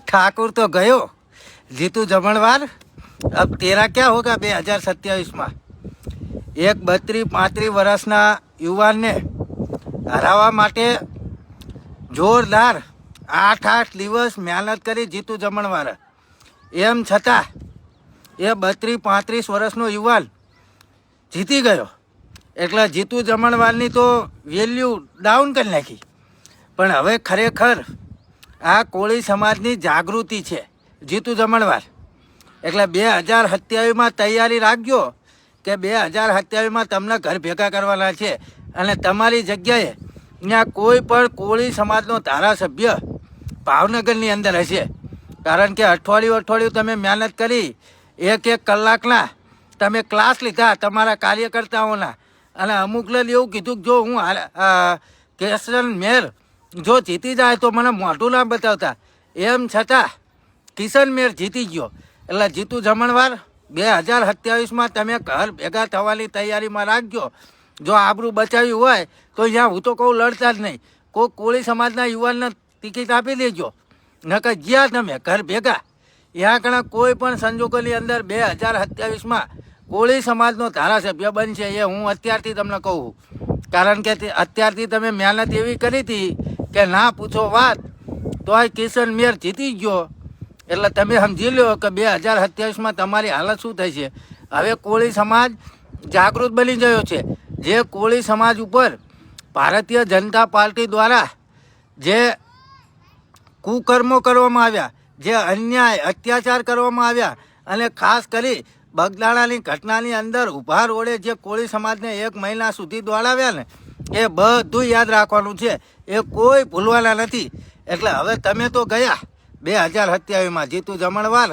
ठाकुर तो गयो, जीतू जमणवार। अब तेरा क्या होगा 2027 में? एक 32-35 વર્ષના યુવાનને હરાવવા માટે જોરદાર 8 દિવસ મહેનત કરી જીતુ જમણવારે. એમ છતાં એ 32-35 વર્ષનો યુવાન જીતી ગયો. એટલે જીતુ જમણવારની તો વેલ્યુ ડાઉન કરી નાખી. પણ હવે ખરેખર આ કોળી સમાજની જાગૃતિ છે જીતુ જમણવાર. એટલે 2027માં તૈયારી રાખજો કે 2027માં તમને ઘર ભેગા કરવાના છે. અને તમારી જગ્યાએ ત્યાં કોઈ પણ કોળી સમાજનો ધારાસભ્ય ભાવનગરની અંદર હશે. કારણ કે અઠવાડિયું તમે મહેનત કરી, એક કલાકના તમે ક્લાસ લીધા તમારા કાર્યકર્તાઓના. અને અમુકને એવું કીધું કે જો હું કિશન મેર જો જીતી જાય તો મને મોઢું ના બતાવતા. એમ છતાં કિશન મેર જીતી ગયો. એટલે જીતુ જમણવાર 2027માં તમે ઘર ભેગા થવાની તૈયારીમાં રાખજો. જો આબરૂ બચાવ્યું હોય તો અહીંયા હું તો કહું લડતા જ નહીં. કોઈ કોળી સમાજના યુવાનને ટિકિટ આપી દેજો. નકર ગયા તમે ઘર ભેગા. ત્યાં કણે કોઈ પણ સંજોગોની અંદર 2027માં કોળી સમાજનો ધારાસભ્ય બનશે એ હું અત્યારથી તમને કહું. કારણ કે અત્યારથી તમે મહેનત એવી કરી હતી કે ના પૂછો વાત. તો આ કિશન મેર જીતી ગયો. એટલે તમે સમજી લો કે 2027માં તમારી હાલત શું થઈ છે. હવે કોળી સમાજ જાગૃત બની ગયો છે. જે કોળી સમાજ ઉપર ભારતીય જનતા પાર્ટી દ્વારા જે કુકર્મો કરવામાં આવ્યા, જે અન્યાય અત્યાચાર કરવામાં આવ્યા, અને ખાસ કરી બગદાણાની ઘટનાની અંદર ઉભા રોડે જે કોળી સમાજને 1 મહિના સુધી દોડાવ્યા ને, એ બધું યાદ રાખવાનું છે. એ કોઈ ભૂલવાના નથી. એટલે હવે તમે તો ગયા 2027માં જીતુ જમણવાર